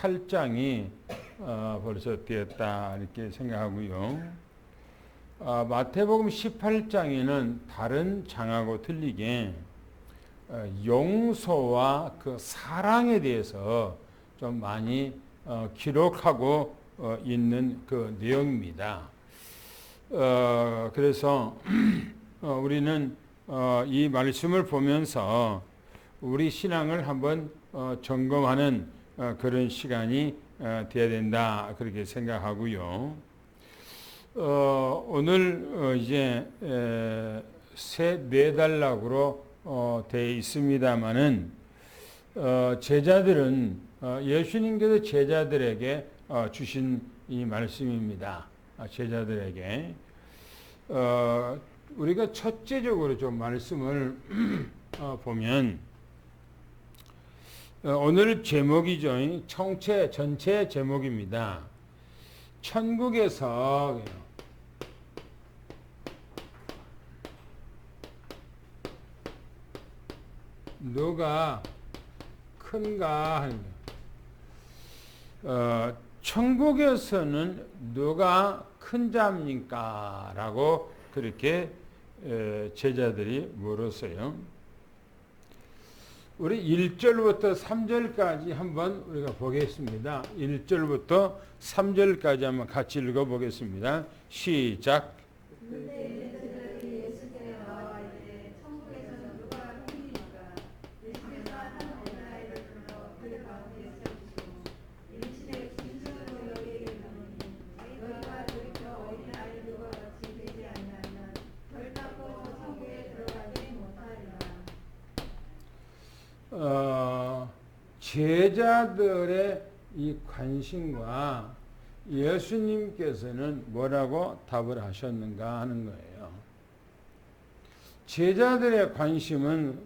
18장이 벌써 되었다 이렇게 생각하고요. 마태복음 18장에는 다른 장하고 틀리게 용서와 그 사랑에 대해서 좀 많이 기록하고 있는 그 내용입니다. 그래서 우리는 이 말씀을 보면서 우리 신앙을 한번 점검하는 그런 시간이 되어야 된다 그렇게 생각하고요. 오늘 이제 새 4단락으로 되어 있습니다마는 제자들은 예수님께서 제자들에게 주신 이 말씀입니다. 제자들에게 우리가 첫째적으로 좀 말씀을 보면 오늘 제목이죠. 전체 제목입니다. 천국에서 누가 큰가 하는 거예요. 천국에서는 누가 큰 자입니까? 라고 그렇게 제자들이 물었어요. 우리 1절부터 3절까지 한번 우리가 보겠습니다. 1절부터 3절까지 한번 같이 읽어보겠습니다. 시작. 제자들의 이 관심과 예수님께서는 뭐라고 답을 하셨는가 하는 거예요. 제자들의 관심은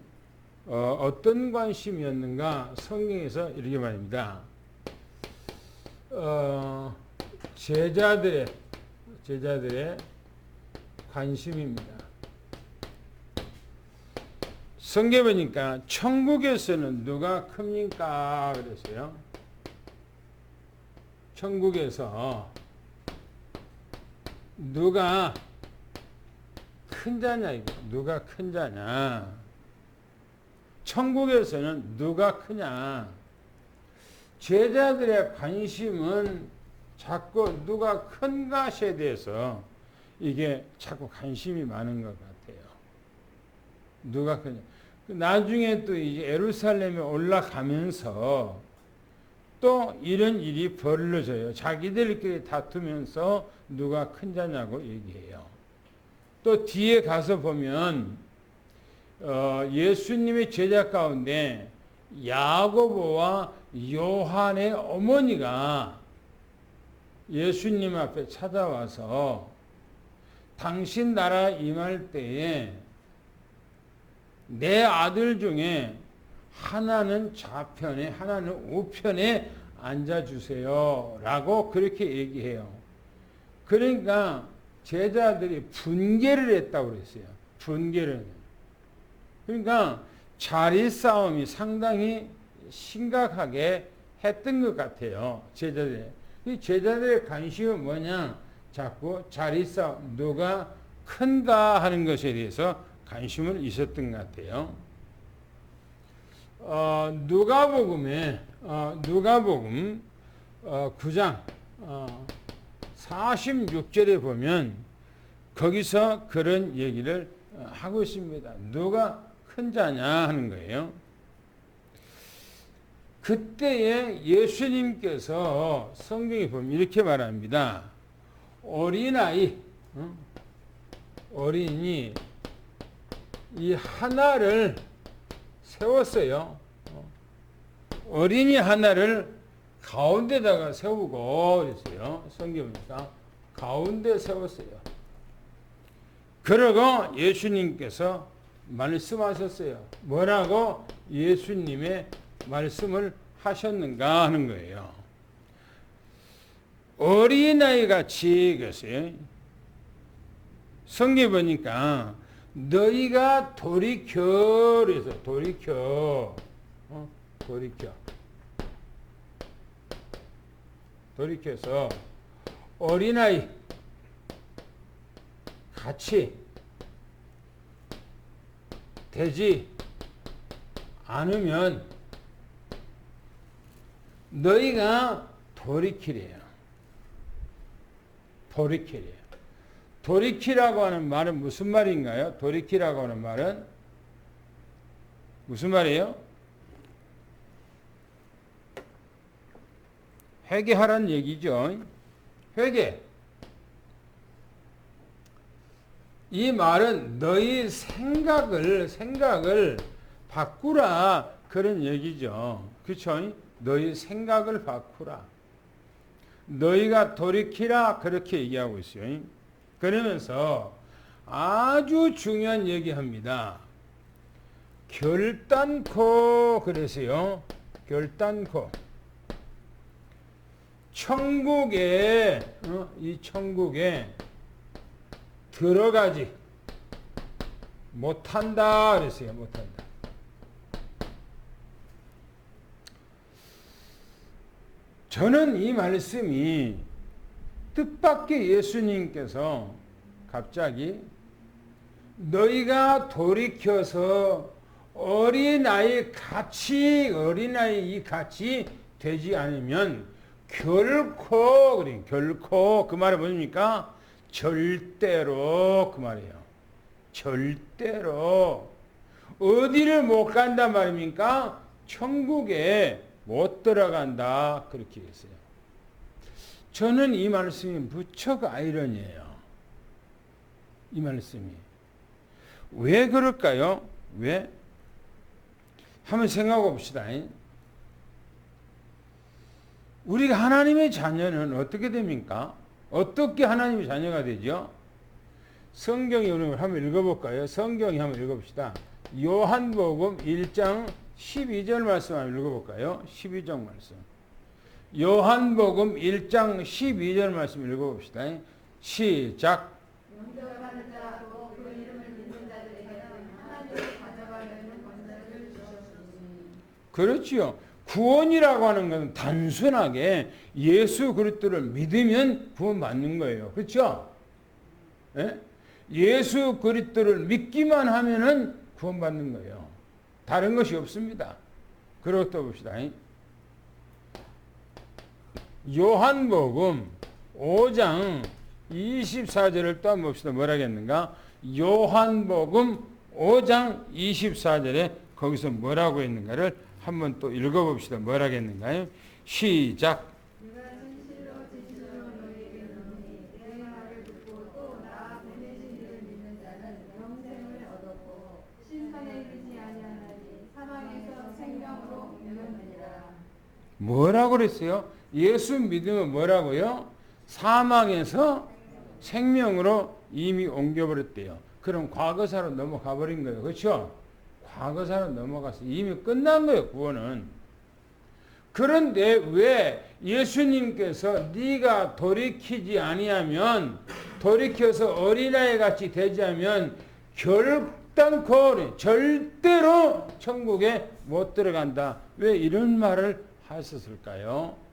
어떤 관심이었는가? 성경에서 이렇게 말합니다. 제자들의 관심입니다. 성경에 보니까 천국에서는 누가 큽니까? 그랬어요. 천국에서 누가 큰 자냐 이거. 누가 큰 자냐. 천국에서는 누가 크냐. 제자들의 관심은 자꾸 누가 큰 것에 대해서 이게 자꾸 관심이 많은 것 같아요. 누가 크냐. 나중에 또 이제 예루살렘에 올라가면서 또 이런 일이 벌어져요. 자기들끼리 다투면서 누가 큰 자냐고 얘기해요. 또 뒤에 가서 보면 예수님의 제자 가운데 야고보와 요한의 어머니가 예수님 앞에 찾아와서 당신 나라 임할 때에 내 아들 중에 하나는 좌편에 하나는 우편에 앉아주세요 라고 그렇게 얘기해요. 그러니까 제자들이 분개를 했다고 그랬어요. 분개를. 그러니까 자리 싸움이 상당히 심각하게 했던 것 같아요. 제자들의 관심은 뭐냐? 자꾸 자리 싸움, 누가 큰가 하는 것에 대해서 관심을 있었던 것 같아요. 누가복음 9장 46절에 보면 거기서 그런 얘기를 하고 있습니다. 누가 큰 자냐 하는 거예요. 그때에 예수님께서 성경에 보면 이렇게 말합니다. 어린이 이 하나를 세웠어요. 어린이 하나를 가운데다가 세우고 그랬어요. 성경입니다. 가운데 세웠어요. 그러고 예수님께서 말씀하셨어요. 뭐라고 예수님의 말씀을 하셨는가 하는 거예요. 어린아이 같이 그랬어요. 성경에 보니까 너희가 돌이켜 그래서 돌이켜. 돌이켜서 어린아이 같이 되지 않으면 너희가 돌이키래요. 돌이키래요. 돌이키라고 하는 말은 무슨 말인가요? 돌이키라고 하는 말은 무슨 말이에요? 회개하라는 얘기죠. 회개. 이 말은 너희 생각을 바꾸라 그런 얘기죠. 그렇죠? 너희 생각을 바꾸라. 너희가 돌이키라 그렇게 얘기하고 있어요. 그러면서 아주 중요한 얘기합니다. 결단코 그래서요. 결단코 이 천국에 들어가지 못한다 그랬어요. 못한다. 저는 이 말씀이 뜻밖의 예수님께서 갑자기 너희가 돌이켜서 어린아이 같이 되지 않으면 결코 그 말은 뭡니까? 절대로 그 말이에요. 절대로 어디를 못 간단 말입니까? 천국에 못 들어간다 그렇게 했어요. 저는 이 말씀이 무척 아이러니해요. 이 말씀이 왜 그럴까요? 왜? 한번 생각해 봅시다. 우리가 하나님의 자녀는 어떻게 됩니까? 어떻게 하나님의 자녀가 되죠? 성경에 우리 한번 읽어볼까요? 성경에 한번 읽어봅시다. 요한복음 1장 12절 말씀 한번 읽어볼까요? 12절 말씀. 요한복음 1장 12절 말씀 읽어봅시다. 시작. 영접하는 자하고 그 이름을 믿는 자들에게는 하나님을 가져가려는 권세를 주셨으니. 그렇지요. 구원이라고 하는 것은 단순하게 예수 그리스도를 믿으면 구원받는 거예요. 그렇죠? 예? 예수 그리스도를 믿기만 하면은 구원받는 거예요. 다른 것이 없습니다. 그리고 또 봅시다. 요한복음 5장 24절을 또 한번 봅시다. 뭐라 했는가? 요한복음 5장 24절에 거기서 뭐라고 했는가를 한번 또 읽어봅시다. 뭐라 했는가요? 시작. 내가 진실로 너희에게 이르노니 내 말을 듣고 또 나 보내신 이를 믿는 자는 영생을 얻었고 심판에 이르지 아니하나니 사망에서 생명으로 옮겨느니라. 뭐라고 그랬어요? 예수 믿으면 뭐라고요? 사망에서 생명으로 이미 옮겨버렸대요. 그럼 과거사로 넘어가 버린 거예요. 그렇죠? 과거사로 넘어가서 이미 끝난 거예요. 구원은. 그런데 왜 예수님께서 네가 돌이키지 아니하면 돌이켜서 어린아이 같이 되지 않으면 결단코 절대로 천국에 못 들어간다. 왜 이런 말을 하셨을까요?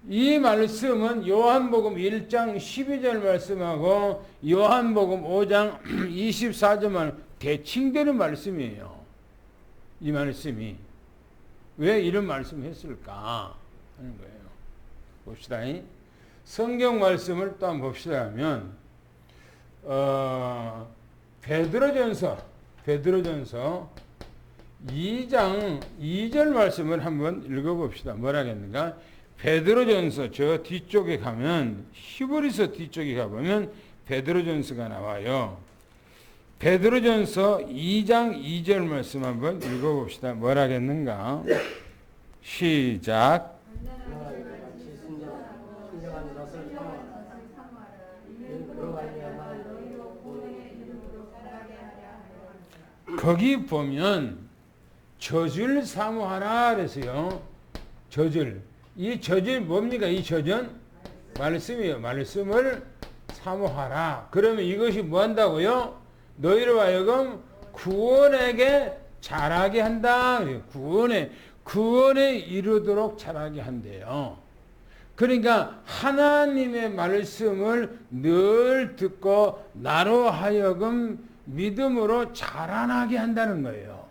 이 말씀은 요한복음 1장 12절 말씀하고 요한복음 5장 24절만 대칭되는 말씀이에요. 이 말씀이. 왜 이런 말씀을 했을까 하는 거예요. 봅시다. 성경 말씀을 또 한번 봅시다 하면 베드로전서 2장 2절 말씀을 한번 읽어봅시다. 뭐라겠는가? 베드로전서 저 뒤쪽에 가면 히브리서 뒤쪽에 가보면 베드로전서가 나와요. 베드로전서 2장 2절 말씀 한번 읽어봅시다. 뭐라겠는가? 시작. 거기 보면 젖을 사모하라 그랬어요. 젖을. 이 젖이 뭡니까? 이 젖은 말씀이에요. 말씀을 사모하라. 그러면 이것이 뭐 한다고요? 너희로 하여금 구원에게 자라게 한다. 구원에 이르도록 자라게 한대요. 그러니까 하나님의 말씀을 늘 듣고 나로 하여금 믿음으로 자라나게 한다는 거예요.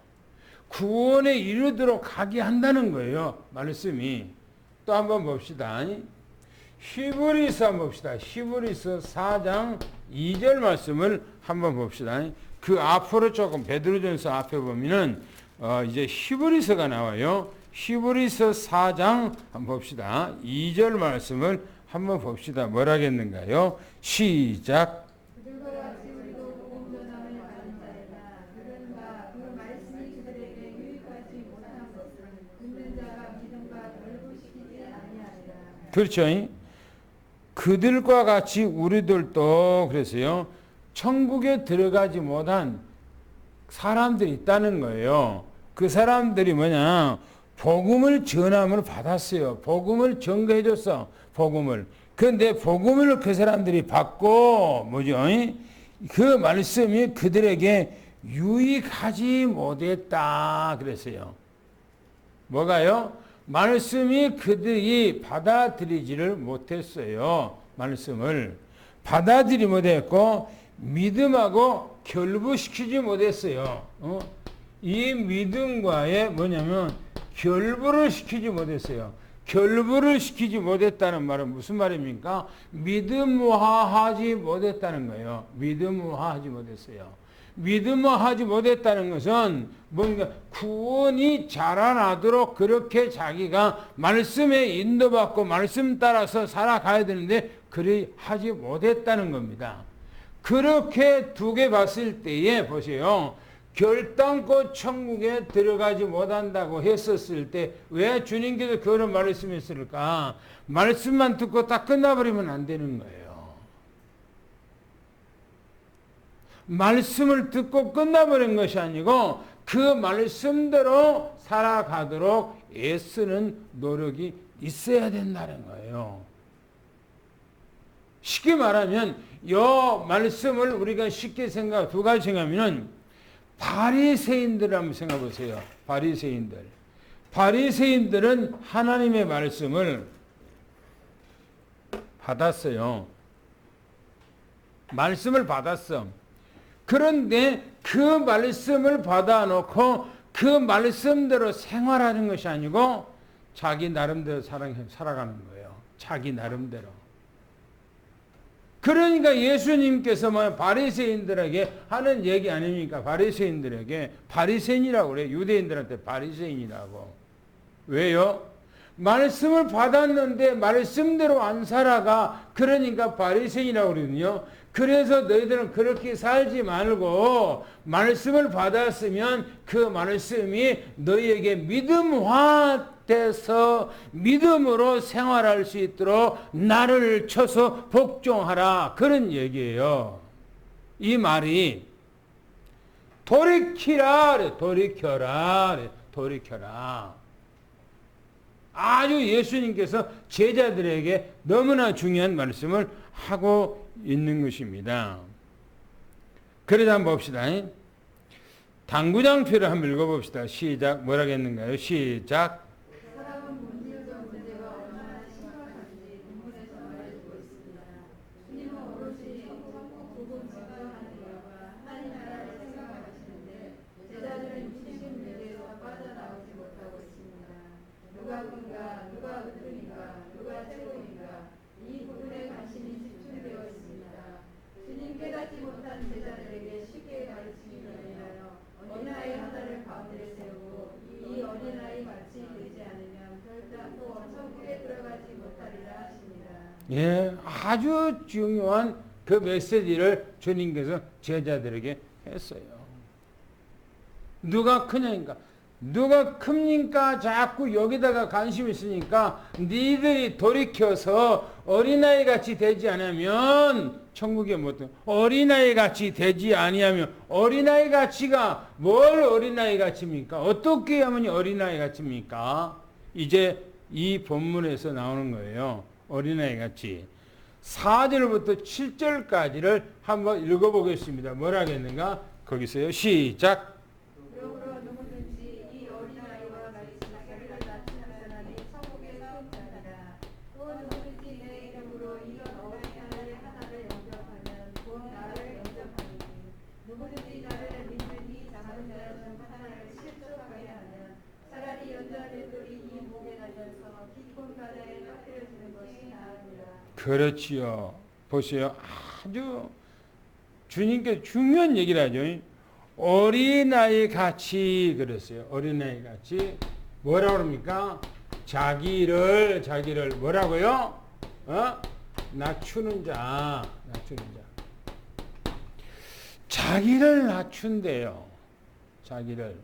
구원에 이르도록 하게 한다는 거예요. 말씀이. 또 한번 봅시다. 히브리서 한번 봅시다. 히브리서 4장 2절 말씀을 한번 봅시다. 그 앞으로 조금 베드로전서 앞에 보면은 이제 히브리서가 나와요. 히브리서 4장 한번 봅시다. 2절 말씀을 한번 봅시다. 뭐라겠는가요? 시작. 그들과 같이 우리도 복음 전함을 받은 자이다. 그런가 그 말씀이 그들에게 유익하지 못한 것은 듣는 자가 믿음과 결부시키지 아니하리라. 그렇죠. 그들과 같이 우리들도 그래서요. 천국에 들어가지 못한 사람들이 있다는 거예요. 그 사람들이 뭐냐? 복음을 전함을 받았어요. 복음을 전가해 줬어. 복음을. 그런데 복음을 그 사람들이 받고 뭐죠? 그 말씀이 그들에게 유익하지 못했다 그랬어요. 뭐가요? 말씀이 그들이 받아들이지를 못했어요. 말씀을 받아들이지 못했고 믿음하고 결부시키지 못했어요. 이 믿음과의 뭐냐면 결부를 시키지 못했어요. 결부를 시키지 못했다는 말은 무슨 말입니까? 믿음화하지 못했다는 거예요. 믿음화하지 못했어요. 믿음화하지 못했다는 것은 뭔가 구원이 자라나도록 그렇게 자기가 말씀에 인도받고 말씀 따라서 살아가야 되는데 그리 하지 못했다는 겁니다. 그렇게 두개 봤을 때에 보세요. 결단코 천국에 들어가지 못한다고 했었을 때 왜 주님께서 그런 말씀했을까? 말씀만 듣고 딱 끝나버리면 안 되는 거예요. 말씀을 듣고 끝나버린 것이 아니고 그 말씀대로 살아가도록 애쓰는 노력이 있어야 된다는 거예요. 쉽게 말하면 이 말씀을 우리가 쉽게 두 가지 생각하면 바리새인들 한번 생각해 보세요. 바리새인들은 하나님의 말씀을 받았어요. 말씀을 받았어. 그런데 그 말씀을 받아놓고 그 말씀대로 생활하는 것이 아니고 자기 나름대로 살아가는 거예요. 자기 나름대로. 그러니까 예수님께서 바리새인들에게 하는 얘기 아닙니까? 바리새인들에게 바리새인이라고 그래요. 유대인들한테 바리새인이라고. 왜요? 말씀을 받았는데 말씀대로 안 살아가. 그러니까 바리새인이라고 그러거든요. 그래서 너희들은 그렇게 살지 말고 말씀을 받았으면 그 말씀이 너희에게 믿음화돼서 믿음으로 생활할 수 있도록 나를 쳐서 복종하라. 그런 얘기예요. 이 말이 돌이키라. 돌이켜라. 아주 예수님께서 제자들에게 너무나 중요한 말씀을 하고 있는 것입니다. 그러자 한번 봅시다. 당구장표를 한번 읽어봅시다. 시작. 뭐라겠는가요? 시작. 사람은 문제적 문제가 얼마나 심각한지 본문에서 말해주고 있습니다. 주님은 오롯이 천국 복음 증거하는 일과 하나님 나라를 생각하시는데 제자들은 주신 문제에서 빠져나오지 못하고 있습니다. 누가 큰가, 누가 으뜸인가, 누가 최고인가 이 부분에 관심이 집중되어 있습니다. 주님 깨닫지 못한 제자들에게 쉽게 가르치기 위하여 어린아이 하나를 가운데 세우고 이 어린아이 같이 되지 않으면 결단코 천국에 들어가지 못하리라 하십니다. 예, 아주 중요한 그 메시지를 주님께서 제자들에게 했어요. 누가 크냐니까. 누가 큽니까? 자꾸 여기다가 관심 있으니까 니들이 돌이켜서 어린아이 같이 되지 않으면 천국에 못 들어. 어린아이 같이 되지 아니하면 어린아이 같이가 뭘 어린아이 같입니까? 어떻게 하면 어린아이 같습니까? 이제 이 본문에서 나오는 거예요. 어린아이 같이. 4절부터 7절까지를 한번 읽어보겠습니다. 뭐라 하겠는가? 거기서요. 시작. 그러므로 누구든지 이 어린아이와 같이 자기를 하여서 깊은 바다에 빠뜨려지는 것이 나으니라. 그렇지요. 보세요. 아주 주님께 중요한 얘기를 하죠. 어린아이 같이 그랬어요. 어린아이 같이 뭐라고 그럽니까? 자기를 뭐라고요? 낮추는 자. 자기를 낮춘대요. 자기를.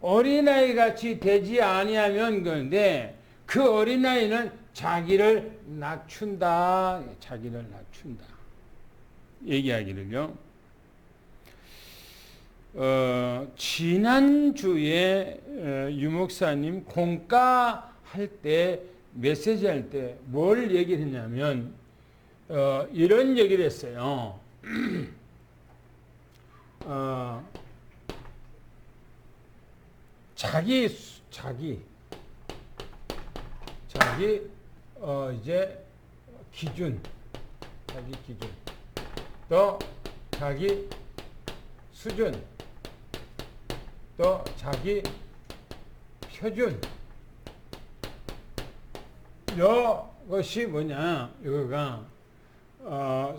어린아이 같이 되지 아니하면 그런데 그 어린아이는 자기를 낮춘다. 얘기하기를요. 지난주에 유목사님 공과 할 때 메시지 할 때 뭘 얘기를 했냐면 이런 얘기를 했어요. 자기 이제 기준 또 자기 수준 또 자기 표준 이것이 뭐냐 이거가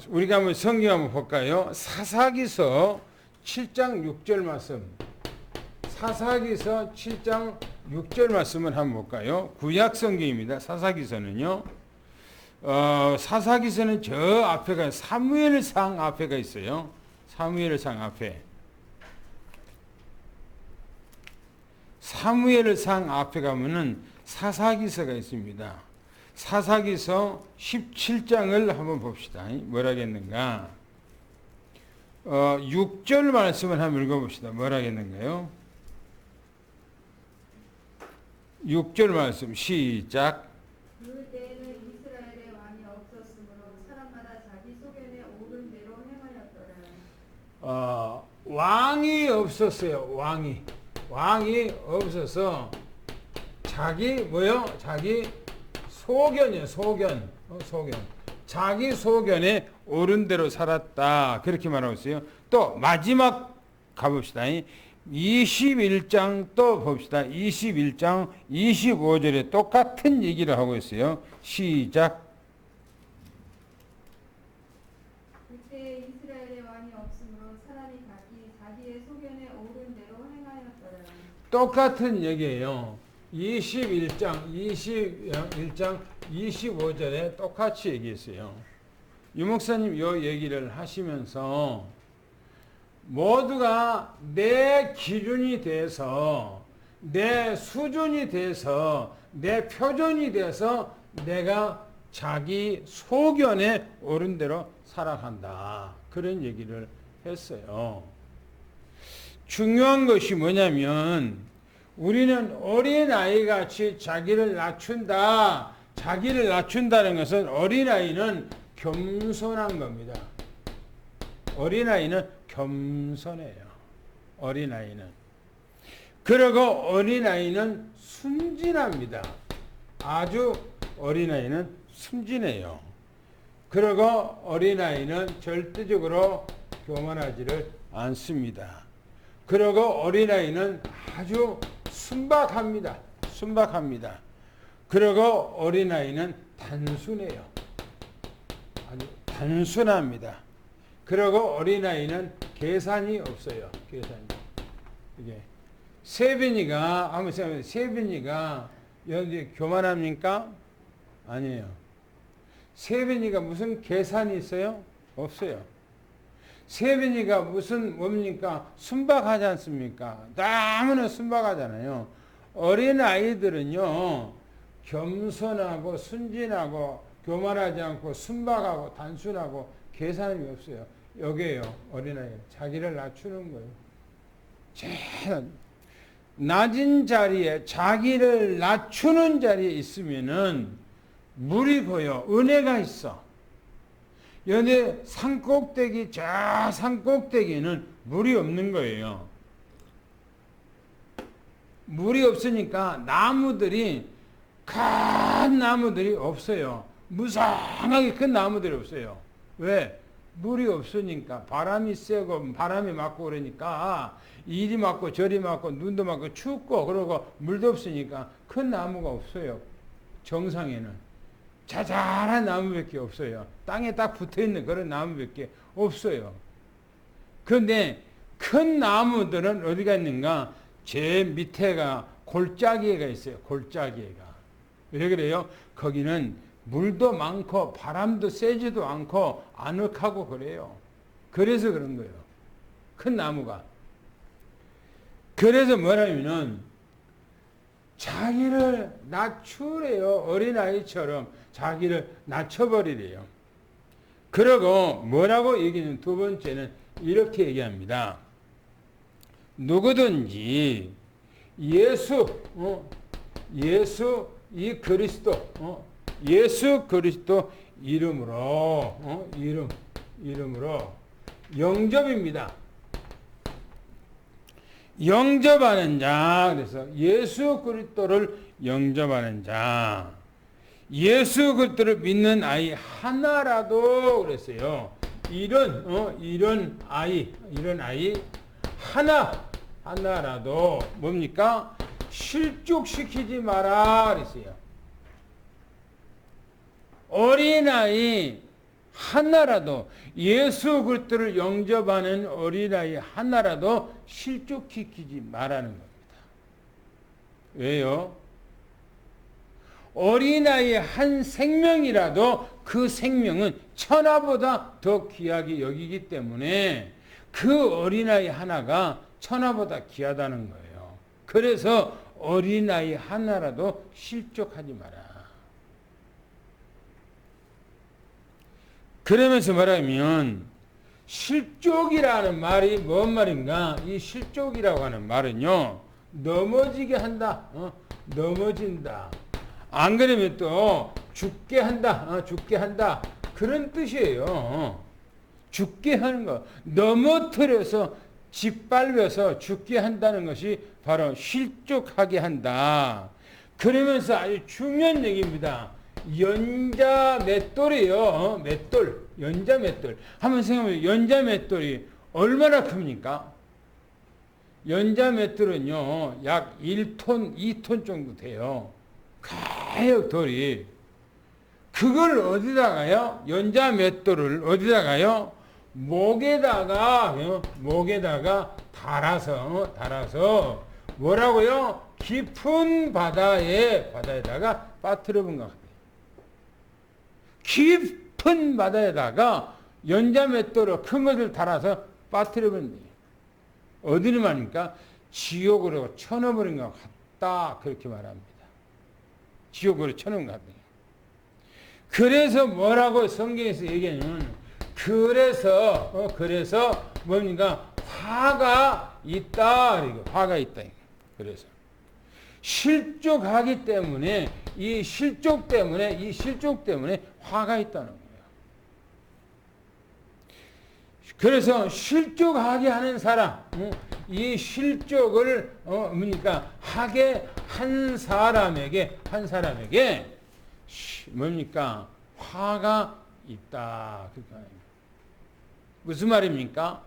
우리가 한번 성경 한번 볼까요? 사사기서 7장 6절 말씀 사사기서 7장 6절 말씀을 한번 볼까요? 구약 성경입니다. 사사기서는요. 사사기서는 저 앞에가 사무엘상 앞에가 있어요. 사무엘상 앞에. 사무엘상 앞에 가면은 사사기서가 있습니다. 사사기서 17장을 한번 봅시다. 뭐라겠는가? 6절 말씀을 한번 읽어봅시다. 뭐라겠는가요? 6절 말씀 시작. 그 때에는 이스라엘에 왕이 없었으므로 사람마다 자기 소견에 오른 대로 행하였더라. 왕이 없었어요. 왕이 없어서 자기 소견이에요. 소견. 자기 소견에 옳은 대로 살았다. 그렇게 말하고 있어요. 또 마지막 가봅시다. 21장 또 봅시다. 21장 25절에 똑같은 얘기를 하고 있어요. 시작. 그때 이스라엘에 왕이 없으므로 사람이 각기 자기의 소견에 오른 대로 행하였더라. 똑같은 얘기예요. 21장 25절에 똑같이 얘기했어요. 유목사님 이 얘기를 하시면서 모두가 내 기준이 돼서 내 수준이 돼서 내 표준이 돼서 내가 자기 소견에 옳은 대로 살아간다. 그런 얘기를 했어요. 중요한 것이 뭐냐면 우리는 어린아이같이 자기를 낮춘다. 자기를 낮춘다는 것은 어린아이는 겸손한 겁니다. 어린아이는 겸손해요. 어린아이는. 그리고 어린아이는 순진합니다. 아주 어린아이는 순진해요. 그리고 어린아이는 절대적으로 교만하지를 않습니다. 그리고 어린아이는 아주 순박합니다. 그리고 어린아이는 단순해요. 아주 단순합니다. 그리고 어린아이는 계산이 없어요. 이게 세빈이가 한번 생각해보세요. 세빈이가 여기 교만합니까? 아니에요. 세빈이가 무슨 계산이 있어요? 없어요. 세빈이가 뭡니까? 순박하지 않습니까? 너무나 순박하잖아요. 어린아이들은요, 겸손하고 순진하고 교만하지 않고 순박하고 단순하고 계산이 없어요. 여기에요. 어린아이. 자기를 낮추는 거예요. 제일 낮은 자리에 자기를 낮추는 자리에 있으면은 물이 보여. 은혜가 있어. 연애 산꼭대기 저 산꼭대기에는 물이 없는 거예요. 물이 없으니까 큰 나무들이 없어요. 무성하게 큰 나무들이 없어요. 왜? 물이 없으니까 바람이 세고 바람이 맞고 그러니까 이리 맞고 저리 맞고 눈도 맞고 춥고 그러고 물도 없으니까 큰 나무가 없어요. 정상에는 자잘한 나무밖에 없어요. 땅에 딱 붙어있는 그런 나무밖에 없어요. 그런데 큰 나무들은 어디가 있는가? 제 밑에가 골짜기가 있어요. 골짜기가. 왜 그래요? 거기는 물도 많고 바람도 세지도 않고 아늑하고 그래요. 그래서 그런 거예요. 큰 나무가. 그래서 뭐라면은 자기를 낮추래요. 어린아이처럼 자기를 낮춰버리래요. 그리고 뭐라고 얘기는 두 번째는 이렇게 얘기합니다. 누구든지 예수 이 그리스도 예수 그리스도 이름으로 이름으로 영접입니다. 영접하는 자. 그래서 예수 그리스도를 영접하는 자. 예수 그리스도를 믿는 아이 하나라도 그랬어요. 이런 아이 하나라도 뭡니까? 실족시키지 마라 그랬어요. 어린아이 하나라도 예수 그리스도를 영접하는 어린아이 하나라도 실족시키지 말라는 겁니다. 왜요? 어린아이 한 생명이라도 그 생명은 천하보다 더 귀하게 여기기 때문에 그 어린아이 하나가 천하보다 귀하다는 거예요. 그래서 어린아이 하나라도 실족하지 마라. 그러면서 말하면 실족이라는 말이 뭔 말인가? 이 실족이라고 하는 말은요, 넘어지게 한다. 넘어진다. 안 그러면 또 죽게 한다. 죽게 한다. 그런 뜻이에요. 죽게 하는 거. 넘어뜨려서 짓밟아서 죽게 한다는 것이 바로 실족하게 한다. 그러면서 아주 중요한 얘기입니다. 연자 맷돌이요. 맷돌. 연자 맷돌. 한번 생각해보세요. 연자 맷돌이 얼마나 큽니까? 연자 맷돌은요, 약 1톤, 2톤 정도 돼요. 가역 돌이. 그걸 어디다가요? 연자 맷돌을 어디다가요? 목에다가 달아서 뭐라고요? 깊은 바다에다가 빠뜨려 본 것 같아요. 깊은 바다에다가 연자 맷돌을 큰 것을 달아서 빠뜨려 본 거예요. 어디를 말입니까? 지옥으로 쳐넣어버린 것 같다. 그렇게 말합니다. 지옥으로 쳐넣은 것 같아요. 그래서 뭐라고 성경에서 얘기하냐면, 그래서 뭡니까? 화가 있다. 화가 있다. 그래서 실족하기 때문에 이 실족 때문에 화가 있다는 거예요. 그래서 실족하게 하는 사람, 이 실족을 뭡니까? 하게 한 사람에게 뭡니까? 화가 있다. 그렇게 말합니다. 무슨 말입니까?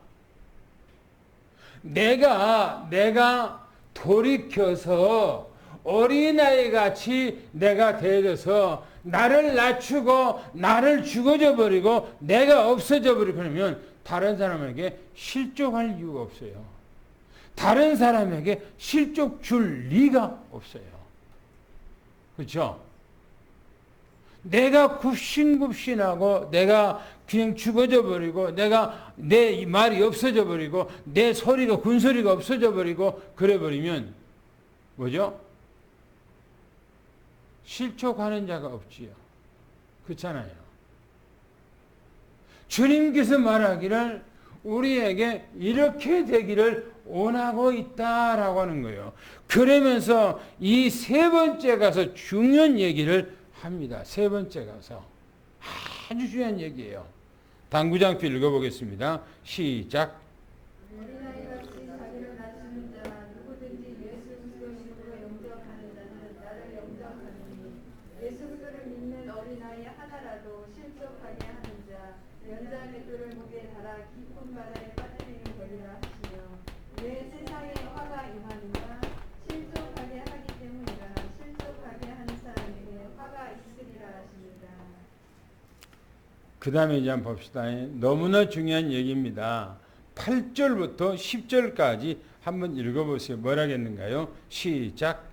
내가 돌이켜서 어린아이 같이 내가 되어서 나를 낮추고 나를 죽어져 버리고 내가 없어져 버리고 그러면 다른 사람에게 실족할 이유가 없어요. 다른 사람에게 실족 줄 리가 없어요. 그렇죠? 내가 굽신굽신하고 내가 그냥 죽어져 버리고 내가 내 말이 없어져 버리고 내 소리가 군소리가 없어져 버리고 그래 버리면 뭐죠? 실족하는 자가 없지요. 그렇잖아요. 주님께서 말하기를 우리에게 이렇게 되기를 원하고 있다라고 하는 거예요. 그러면서 이 세 번째 가서 중요한 얘기를 합니다. 세 번째 가서 아주 중요한 얘기예요. 당구장표 읽어보겠습니다. 시작. 어린아이같이 자기를 낮추는 자 누구든지 예수 그리스도 이름으로 영접하는 자는 나를 영접하느니 예수 예수를 믿는 어린아이 하나라도 실족하게 하는 자 연자 맷돌을 목에 달아 깊은 바다에 빠뜨리는 거리라 하시며 왜 세상에 화가 임하는가 실족하게 하기 때문이라 실족하게 하는 사람에게 화가 있으리라 하십니다. 그 다음에 이제 한번 봅시다. 너무나 중요한 얘기입니다. 8절부터 10절까지 한번 읽어보세요. 뭐라겠는가요? 시작.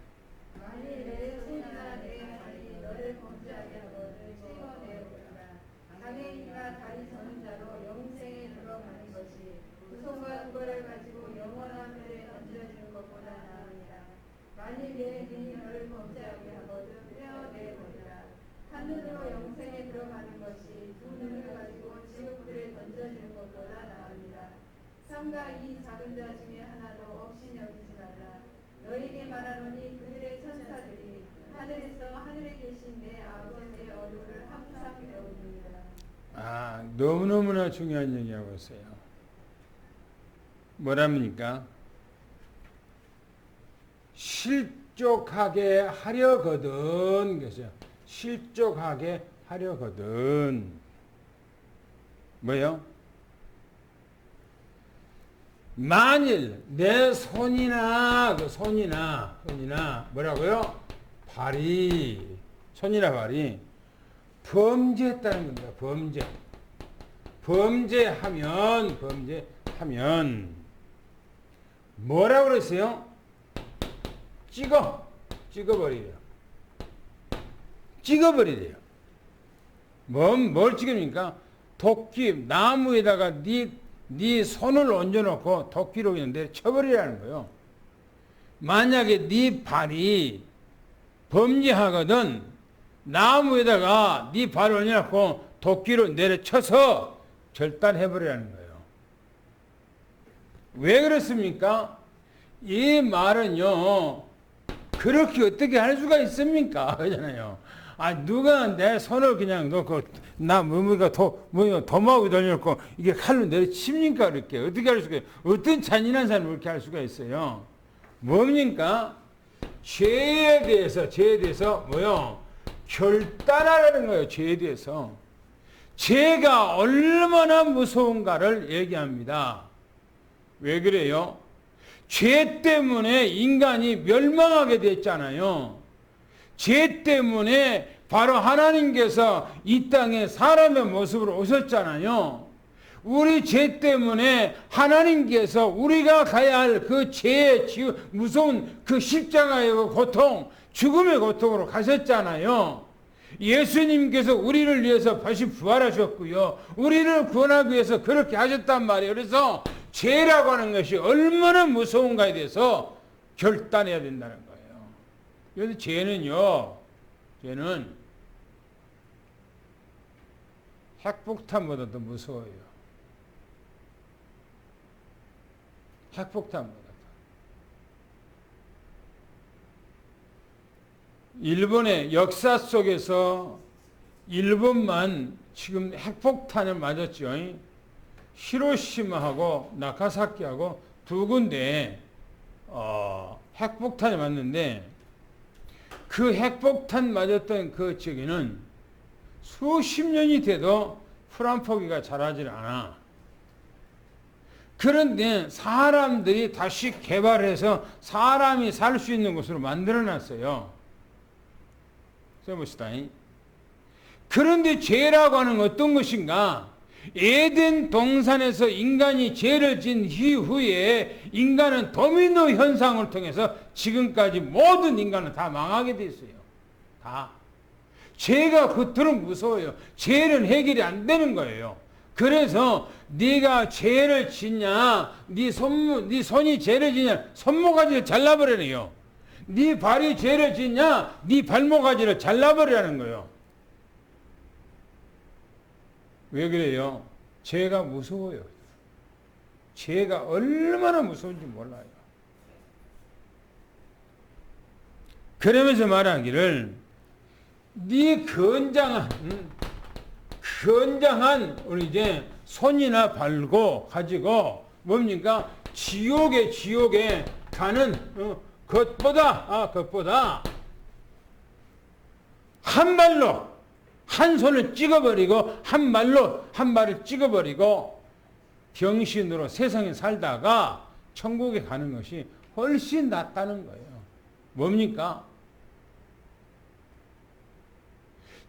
만일 내 손이나 내 발이 너를 범죄하게 하거든 찍어내어보라. 장애인이나 다리 저는 자로 영생에 들어가는 것이 두 손과 두 발을 가지고 영원한 배에 던져지는 것보다 나으니라. 만일 내 눈이 너를 범죄하게 하거든 떼어내어보라. 하늘으로 영생에 들어가는 것이 두 눈을 가지고 지옥불에 던져지는 것보다 나으니라. 삼가 이 작은 자 중에 하나도 없이 여기지 말라. 너에게 말하노니 그들의 천사들이 하늘에서 하늘에 계신 내 아버지의 얼굴을 항상 배우느니라. 너무너무나 중요한 얘기하고 있어요. 뭐랍니까? 실족하게 하려거든. 그래서 실족하게 하려거든. 뭐요? 만일 내 손이나 뭐라고요? 발이 손이나 발이 범죄했다는 겁니다. 범죄하면 뭐라고 그랬어요? 찍어버리래요. 뭘 찍습니까? 도끼 나무에다가 네 손을 얹어놓고 도끼로 그냥 내려 쳐버리라는 거예요. 만약에 네 발이 범죄하거든 나무에다가 네 발을 얹어놓고 도끼로 내려쳐서 절단해버리라는 거예요. 왜 그렇습니까? 이 말은요 그렇게 어떻게 할 수가 있습니까? 그러잖아요. 누가 내 손을 그냥 놓고 도마하고 돌려놓고 이게 칼로 내려칩니까? 그렇게 어떻게 할 수가 있어요? 어떤 잔인한 사람이 그렇게 할 수가 있어요? 뭡니까? 죄에 대해서 뭐요? 결단하라는 거예요. 죄에 대해서. 죄가 얼마나 무서운가를 얘기합니다. 왜 그래요? 죄 때문에 인간이 멸망하게 됐잖아요. 죄 때문에 바로 하나님께서 이 땅에 사람의 모습으로 오셨잖아요. 우리 죄 때문에 하나님께서 우리가 가야 할 그 죄의 무서운 그 십자가의 고통, 죽음의 고통으로 가셨잖아요. 예수님께서 우리를 위해서 다시 부활하셨고요. 우리를 구원하기 위해서 그렇게 하셨단 말이에요. 그래서 죄라고 하는 것이 얼마나 무서운가에 대해서 결단해야 된다는 거예요. 그래서 죄는 핵폭탄보다도 무서워요. 핵폭탄보다. 일본의 역사 속에서 일본만 지금 핵폭탄을 맞았죠. 히로시마하고 나가사키하고 두 군데 핵폭탄이 맞는데 그 핵폭탄 맞았던 그 지역에는 수십 년이 돼도 풀한포기가 자라질 않아. 그런데 사람들이 다시 개발해서 사람이 살 수 있는 곳으로 만들어놨어요. 써봅시다. 그런데 죄라고 하는 건 어떤 것인가? 에덴 동산에서 인간이 죄를 진 이후에 인간은 도미노 현상을 통해서 지금까지 모든 인간은 다 망하게 돼 있어요. 다. 죄가 겉으로 무서워요. 죄는 해결이 안 되는 거예요. 그래서 네가 죄를 짓냐, 네 손이 죄를 짓냐, 손모가지를 잘라버리네요. 네 발이 죄를 짓냐, 네 발모가지를 잘라버리라는 거예요. 왜 그래요? 죄가 무서워요. 죄가 얼마나 무서운지 몰라요. 그러면서 말하기를 네 건장한 우리 이제 손이나 발고 가지고 뭡니까? 지옥에 가는 것보다 한 발로 한 손을 찍어버리고 한 발을 찍어버리고 병신으로 세상에 살다가 천국에 가는 것이 훨씬 낫다는 거예요. 뭡니까?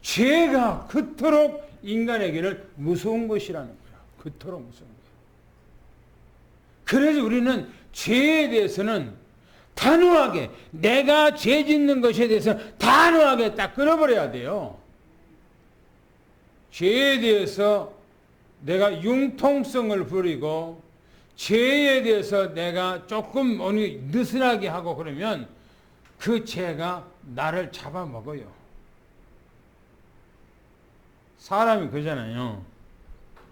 죄가 그토록 인간에게는 무서운 것이라는 거예요. 그토록 무서운 거예요. 그래서 우리는 죄에 대해서는 단호하게, 내가 죄 짓는 것에 대해서 단호하게 딱 끊어버려야 돼요. 죄에 대해서 내가 융통성을 부리고 죄에 대해서 내가 조금 어느 느슨하게 하고 그러면 그 죄가 나를 잡아먹어요. 사람이 그러잖아요.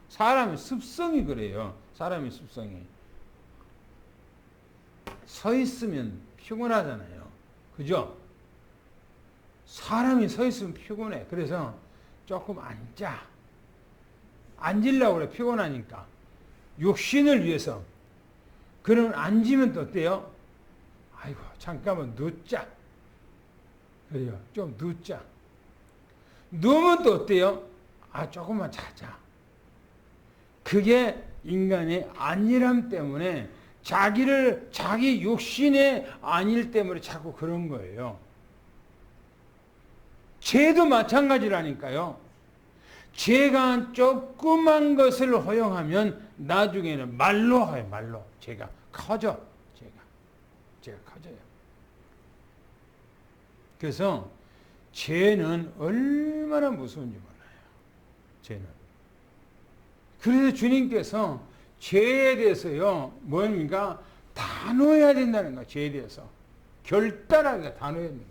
사람의 습성이 그래요. 사람의 습성이. 서 있으면 피곤하잖아요. 그죠? 사람이 서 있으면 피곤해. 그래서 조금 앉자. 앉으려고 그래. 피곤하니까. 육신을 위해서. 그러면 앉으면 또 어때요? 아이고, 잠깐만 눕자. 그래요. 좀 눕자. 누우면 또 어때요? 아, 조금만 자자. 그게 인간의 안일함 때문에 자기 육신의 안일 때문에 자꾸 그런 거예요. 죄도 마찬가지라니까요. 죄가 조그만 것을 허용하면 나중에는 말로 해요. 말로. 죄가 커져. 죄가 커져요. 그래서 죄는 얼마나 무서운지 몰라요. 죄는. 그래서 주님께서 죄에 대해서요, 뭡니까? 단호해야 된다는 거예요. 죄에 대해서. 결단하게 단호해야 됩니다.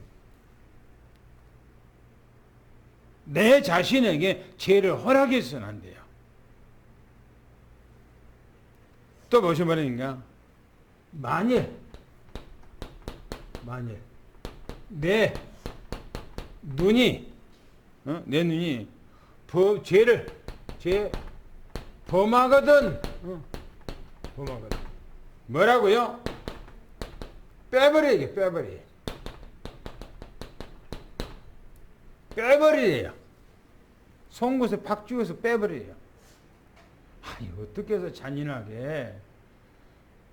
내 자신에게 죄를 허락해서는 안 돼요. 또 무슨 말인가? 만일 내 눈이 죄 범하거든. 뭐라고요? 빼버리래요. 송곳에 팍 쥐어서 빼버려요. 아니, 어떻게 해서 잔인하게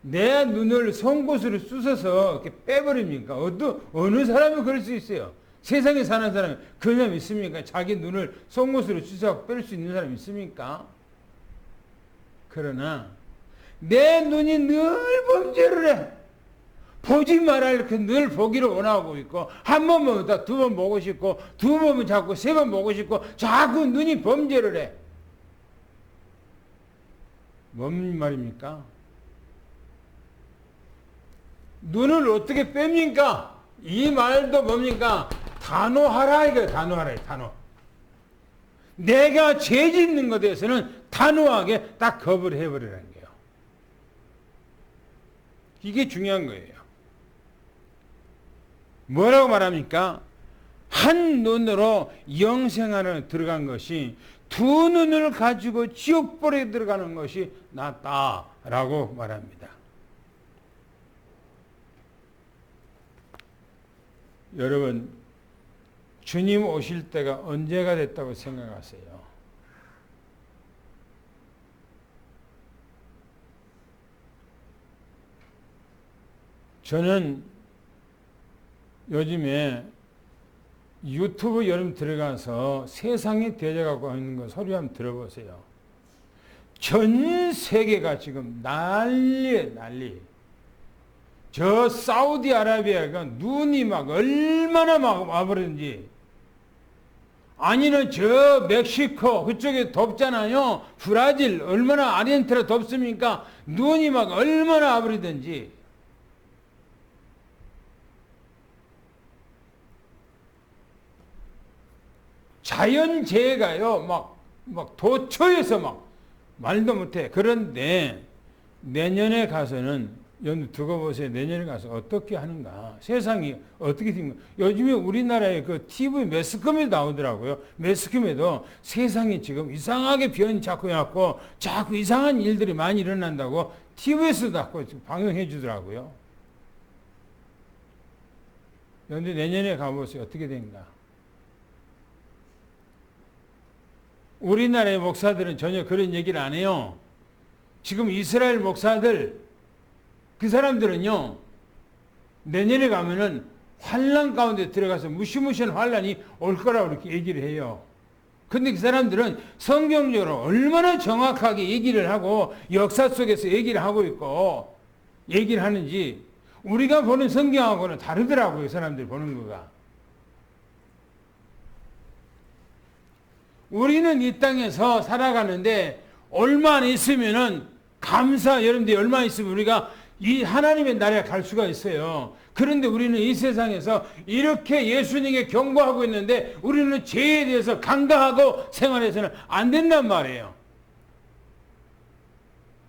내 눈을 송곳으로 쑤셔서 이렇게 빼버립니까? 어느 사람이 그럴 수 있어요? 세상에 사는 사람이 그런 사람 있습니까? 자기 눈을 송곳으로 쑤셔서 뺄 수 있는 사람 있습니까? 그러나 내 눈이 늘 범죄를 해. 보지 말아 이렇게 늘 보기를 원하고 있고, 한 번 보다 두 번 보고 싶고, 두 번 보면 자꾸 세 번 보고 싶고, 자꾸 눈이 범죄를 해. 뭔 말입니까? 눈을 어떻게 뺍니까? 이 말도 뭡니까? 단호하라 이거예요. 단호. 내가 죄 짓는 것에 대해서는 단호하게 딱 거부를 해버리라는 거예요. 이게 중요한 거예요. 뭐라고 말합니까? 한 눈으로 영생안에 들어간 것이 두 눈을 가지고 지옥불에 들어가는 것이 낫다라고 말합니다. 여러분, 주님 오실 때가 언제가 됐다고 생각하세요? 저는 요즘에 유튜브 여러분 들어가서 세상에 대적하고 있는 거 소리 한번 들어보세요. 전 세계가 지금 난리. 저 사우디아라비아가 눈이 막 얼마나 막 와버렸는지. 아니는 저 멕시코 그쪽에 덥잖아요. 브라질 얼마나 아르헨티나 덥습니까? 눈이 막 얼마나 와버리든지. 자연재해가요, 막 도처에서 막 말도 못해. 그런데 내년에 가서는 여러분 두고 보세요. 내년에 가서 어떻게 하는가. 세상이 어떻게 된가. 요즘에 우리나라의 그 TV 매스컴에 나오더라고요. 매스컴에도 세상이 지금 이상하게 변이 자꾸 해갖고 자꾸 이상한 일들이 많이 일어난다고 TV에서 자꾸 방영해 주더라고요. 그런데 내년에 가보세요. 어떻게 된가. 우리나라의 목사들은 전혀 그런 얘기를 안 해요. 지금 이스라엘 목사들, 그 사람들은요, 내년에 가면은 환란 가운데 들어가서 무시무시한 환란이 올 거라고 이렇게 얘기를 해요. 근데 그 사람들은 성경적으로 얼마나 정확하게 얘기를 하고 역사 속에서 얘기를 하고 있고 얘기를 하는지 우리가 보는 성경하고는 다르더라고요. 사람들이 보는 거가. 우리는 이 땅에서 살아가는데 얼마 있으면은 여러분들이 얼마 있으면 우리가 이 하나님의 나라에 갈 수가 있어요. 그런데 우리는 이 세상에서 이렇게 예수님께 경고하고 있는데 우리는 죄에 대해서 강가하고 생활해서는 안 된단 말이에요.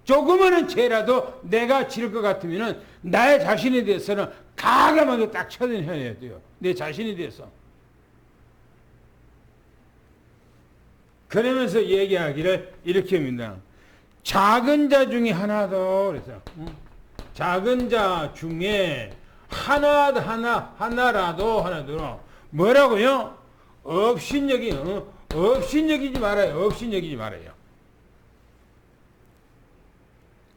조그마한 죄라도 내가 지를 것 같으면 나의 자신에 대해서는 가감하게 딱 쳐내야 돼요. 내 자신에 대해서. 그러면서 얘기하기를 이렇게 합니다. 작은 자 중에 하나도 그래서 작은 자 중에 하나라도 뭐라고요? 업신여기지 말아요. 업신여기지 말아요.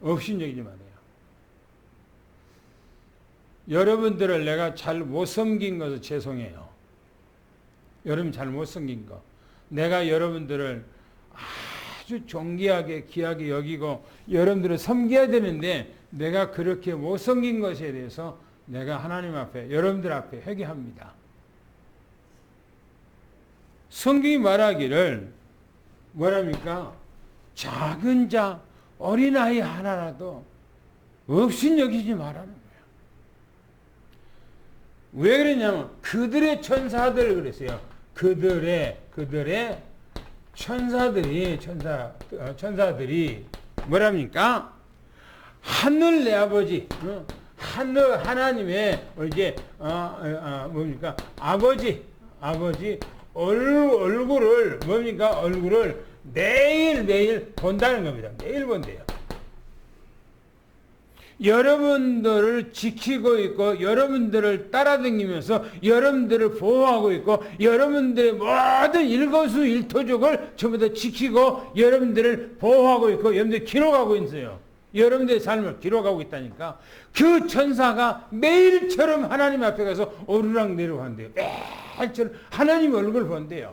업신여기지 말아요. 여러분들을 내가 잘 못 섬긴 것은 죄송해요. 여러분 잘 못 섬긴 거. 내가 여러분들을 아주 존귀하게 귀하게 여기고 여러분들을 섬겨야 되는데 내가 그렇게 못 섬긴 것에 대해서 내가 하나님 앞에 여러분들 앞에 회개합니다. 성경이 말하기를 뭐랍니까? 작은 자 어린아이 하나라도 업신여기지 말라는 거예요. 왜 그러냐면 그들의 천사들 그랬어요. 그들의 천사들이 뭐랍니까? 하늘 내 아버지, 하나님의 이제 뭡니까? 아버지 얼굴을 뭡니까? 얼굴을 매일 본다는 겁니다. 매일 본대요. 여러분들을 지키고 있고 여러분들을 따라다니면서 여러분들을 보호하고 있고 여러분들의 모든 일거수일투족을 전부 다 지키고 여러분들을 보호하고 있고 여러분들 기록하고 있어요. 여러분들의 삶을 기록하고 있다니까. 그 천사가 매일처럼 하나님 앞에 가서 오르락 내리락 한대요. 매일처럼 하나님 얼굴을 본대요.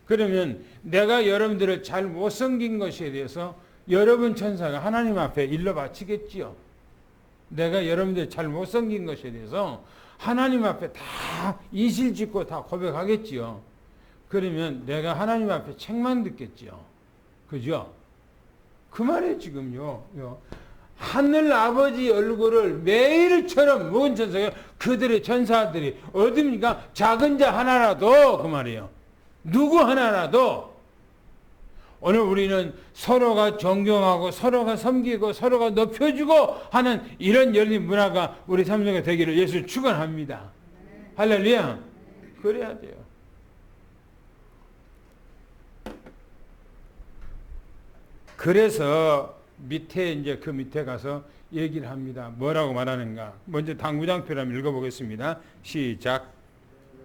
그러면 내가 여러분들을 잘 못 섬긴 것에 대해서 여러분 천사가 하나님 앞에 일러 바치겠지요. 내가 여러분들 잘 못 섬긴 것에 대해서 하나님 앞에 다 이실 짓고 다 고백하겠지요. 그러면 내가 하나님 앞에 책만 듣겠지요. 그죠? 그 말이에요, 지금요. 하늘 아버지 얼굴을 매일처럼 모은 천사가 그들의 천사들이 어딥니까? 작은 자 하나라도 그 말이에요. 누구 하나라도 오늘 우리는 서로가 존경하고 서로가 섬기고 서로가 높여주고 하는 이런 열린 문화가 우리 삶 속에 되기를 예수 축원합니다. 할렐루야. 그래야 돼요. 그래서 이제 그 밑에 가서 얘기를 합니다. 뭐라고 말하는가? 먼저 당구장표를 한번 읽어보겠습니다. 시작.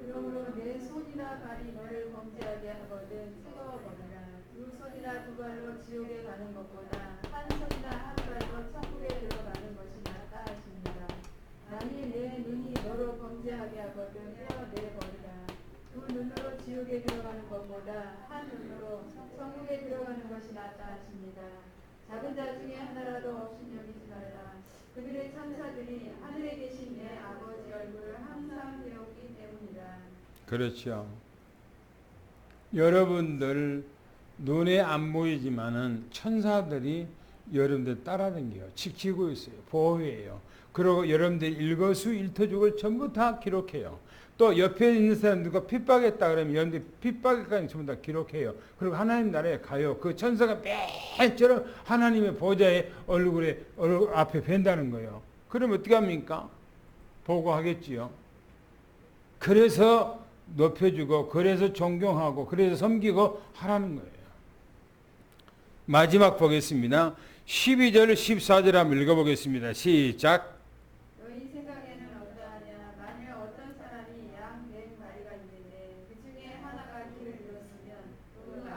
그러므로 내 손이나 발이 너를 범죄하게 하거든 찍어버리라. 두 손이나 두 발로 지옥에 가는 것보다 한 손이나 한 발로 천국에 들어가는 것이 낫다 하십니다. 만일 내 눈이 너로 범죄하게 하거든 떼어내버리라. 두 눈으로 지옥에 들어가는 것보다 한 눈으로 천국에 들어가는 것이 낫다 하십니다. 작은 자 중에 하나라도 업신여기지 말라. 그들의 천사들이 하늘에 계신 내 아버지 얼굴을 항상 배웠기 때문이다. 그렇죠. 여러분들 눈에 안 보이지만은 천사들이 여러분들 따라다녀요. 지키고 있어요. 보호해요. 그리고 여러분들 일거수일투족을 전부 다 기록해요. 또 옆에 있는 사람 누가 핍박했다 그러면 여러분들 핍박까지 전부 다 기록해요. 그리고 하나님 나라에 가요. 그 천사가 매일처럼 하나님의 보좌의 얼굴 앞에 뵌다는 거예요. 그럼 어떻게 합니까? 보고하겠지요. 그래서 높여주고 그래서 존경하고 그래서 섬기고 하라는 거예요. 마지막 보겠습니다. 12절 14절 한번 읽어보겠습니다. 시작. 너희 생각에는 어떠하냐? 만일 어떤 사람이 양 100마리가 있는데 그 중에 하나가 길을 잃었으면 그 99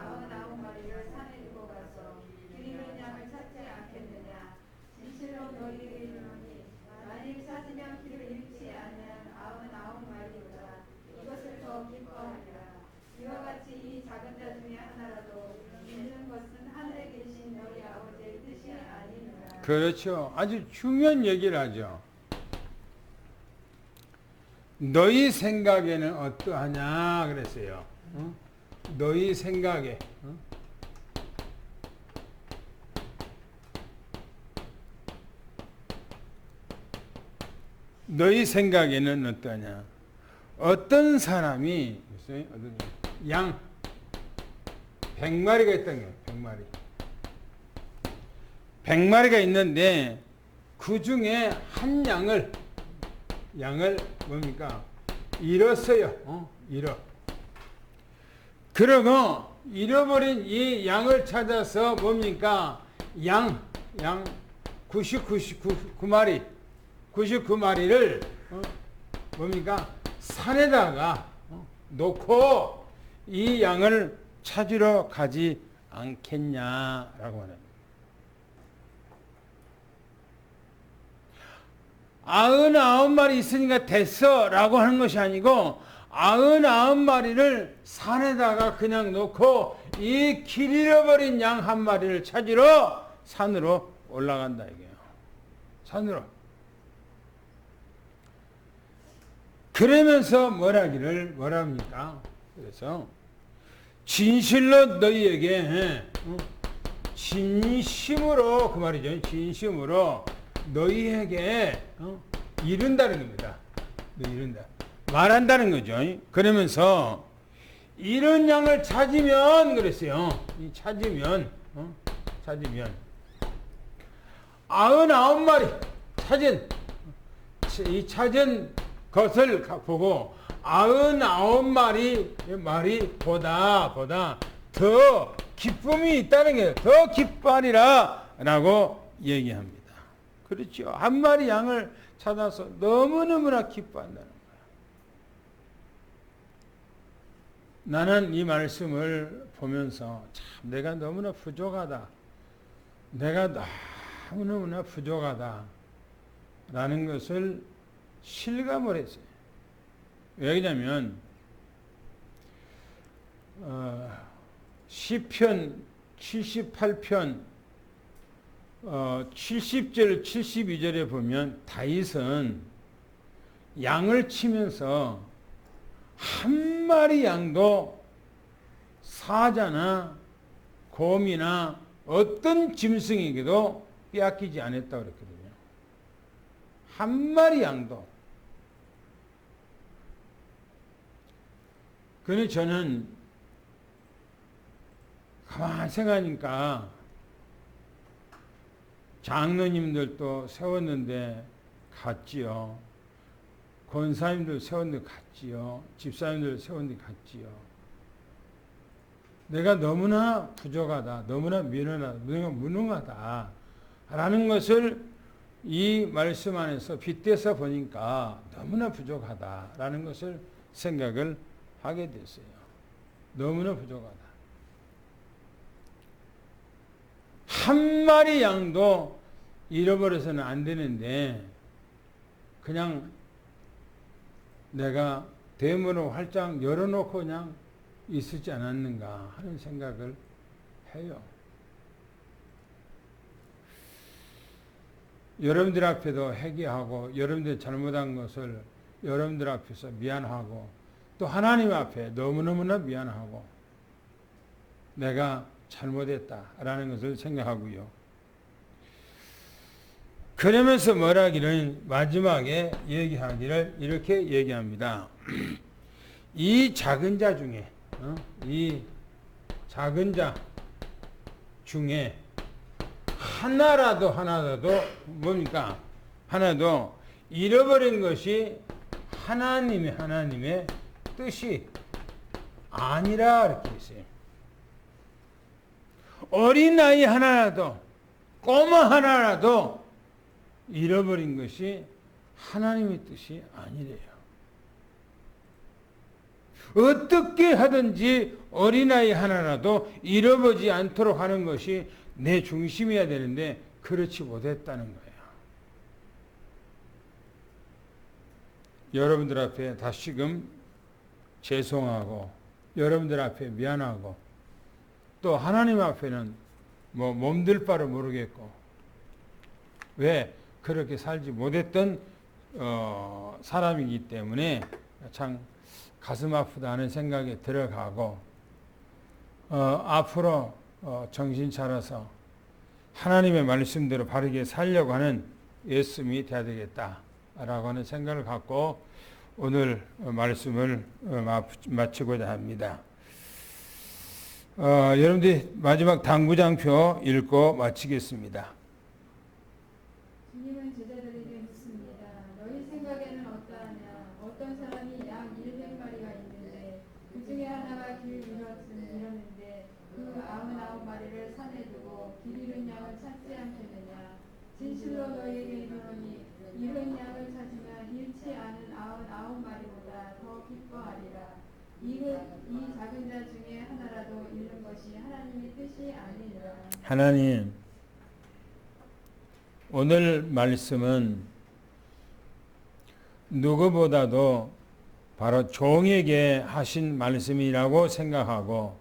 작은 자 중에 하나라도 있는 것은 하늘에 계신 너희 아버지의 뜻이 아니니라. 그렇죠. 아주 중요한 얘기를 하죠. 너희 생각에는 어떠하냐 그랬어요. 너희 생각에. 너희 생각에는 어떠냐. 어떤 사람이 양 100마리가 있다는 거예요. 100마리. 100마리가 있는데 그 중에 한 양을 뭡니까? 잃었어요. 그러고 잃어버린 이 양을 찾아서 뭡니까? 양 99마리 99마리를 뭡니까? 산에다가 놓고 이 양을 찾으러 가지 않겠냐라고 하는 99마리 있으니까 됐어 라고 하는 것이 아니고 99마리를 산에다가 그냥 놓고 이 길 잃어버린 양 한 마리를 찾으러 산으로 올라간다 이게요. 산으로. 그러면서 뭐랍니까? 그래서 진실로 너희에게 진심으로 그 말이죠. 진심으로 너희에게 이른다는 겁니다. 이른다. 말한다는 거죠. 그러면서 이런 양을 찾으면 그랬어요. 찾으면 99마리 찾은 것을 보고 99마리보다 더 기쁨이 있다는 거예요. 더 기뻐하리라 라고 얘기합니다. 그렇죠. 한 마리 양을 찾아서 너무너무나 기뻐한다는 거예요. 나는 이 말씀을 보면서 참 내가 너무나 부족하다. 내가 너무너무나 부족하다. 라는 것을 실감을 했어요. 왜냐면 시편 78편 70절 72절에 보면 다윗은 양을 치면서 한 마리 양도 사자나 곰이나 어떤 짐승에게도 빼앗기지 않았다고 그랬거든요. 한 마리 양도. 그런데 저는 가만히 생각하니까 장로님들도 세웠는데 갔지요. 권사님들 세웠는데 갔지요. 집사님들 세웠는데 갔지요. 내가 너무나 부족하다. 너무나 미련하다. 너무나 무능하다. 라는 것을 이 말씀 안에서 빗대서 보니까 너무나 부족하다. 라는 것을 생각을 하게 됐어요. 너무나 부족하다. 한 마리 양도 잃어버려서는 안 되는데 그냥 내가 대문을 활짝 열어놓고 그냥 있었지 않았는가 하는 생각을 해요. 여러분들 앞에도 회개하고 여러분들 잘못한 것을 여러분들 앞에서 미안하고 또 하나님 앞에 너무너무나 미안하고 내가 잘못했다라는 것을 생각하고요. 그러면서 뭐라기를 마지막에 얘기하기를 이렇게 얘기합니다. 이 작은 자 중에 이 작은 자 중에 하나라도 뭡니까? 하나도 잃어버린 것이 하나님의 뜻이 아니라 이렇게 있어요. 어린아이 하나라도 꼬마 하나라도 잃어버린 것이 하나님의 뜻이 아니래요. 어떻게 하든지 어린아이 하나라도 잃어버리지 않도록 하는 것이 내 중심이어야 되는데 그렇지 못했다는 거예요. 여러분들 앞에 다시금 죄송하고 여러분들 앞에 미안하고 또 하나님 앞에는 뭐 몸둘 바를 모르겠고 왜 그렇게 살지 못했던 사람이기 때문에 참 가슴 아프다는 생각이 들어가고 앞으로 정신 차려서 하나님의 말씀대로 바르게 살려고 하는 예수님이 되어야 되겠다라고 하는 생각을 갖고 오늘 말씀을 마치고자 합니다. 여러분들이 마지막 당구장표 읽고 마치겠습니다. 주님은 제자들에게 묻습니다. 너희 생각에는 어떠하냐? 어떤 사람이 양 100마리가 있는데 그 중에 하나가 길 잃었는데 그 99마리를 산에 두고 길 잃은 양을 찾지 않겠느냐? 진실로 너희에게 이르노니 잃은 양을 찾으면 잃지 않은 99마리보다 더 기뻐하리라. 이 작은 자 중에 하나라도 잃는 것이 하나님의 뜻이 아니니라. 하나님, 오늘 말씀은 누구보다도 바로 종에게 하신 말씀이라고 생각하고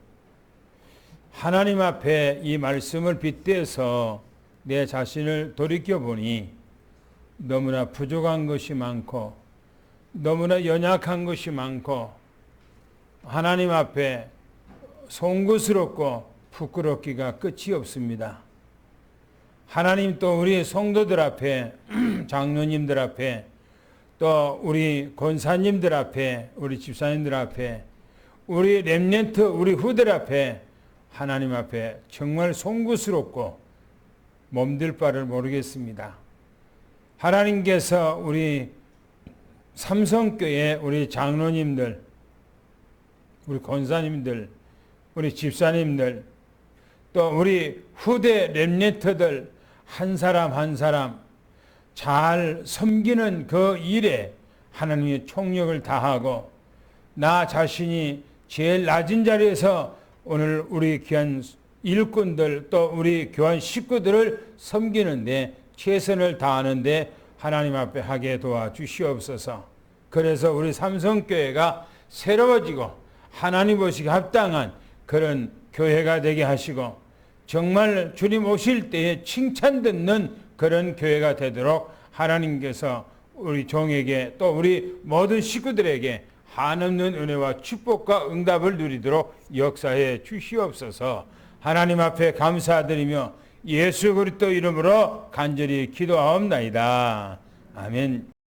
하나님 앞에 이 말씀을 빗대서 내 자신을 돌이켜보니 너무나 부족한 것이 많고 너무나 연약한 것이 많고 하나님 앞에 송구스럽고 부끄럽기가 끝이 없습니다. 하나님 또 우리 성도들 앞에 장로님들 앞에 또 우리 권사님들 앞에 우리 집사님들 앞에 우리 렘넌트 우리 후들 앞에 하나님 앞에 정말 송구스럽고 몸둘 바를 모르겠습니다. 하나님께서 우리 삼성교회 우리 장로님들 우리 권사님들 우리 집사님들 또 우리 후대 렘넌트들 한 사람 한 사람 잘 섬기는 그 일에 하나님의 총력을 다하고 나 자신이 제일 낮은 자리에서 오늘 우리 귀한 일꾼들 또 우리 교환 식구들을 섬기는데 최선을 다하는데 하나님 앞에 하게 도와주시옵소서. 그래서 우리 삼성교회가 새로워지고 하나님 보시기에 합당한 그런 교회가 되게 하시고 정말 주님 오실 때에 칭찬 듣는 그런 교회가 되도록 하나님께서 우리 종에게 또 우리 모든 식구들에게 한없는 은혜와 축복과 응답을 누리도록 역사해 주시옵소서. 하나님 앞에 감사드리며 예수 그리스도 이름으로 간절히 기도하옵나이다. 아멘.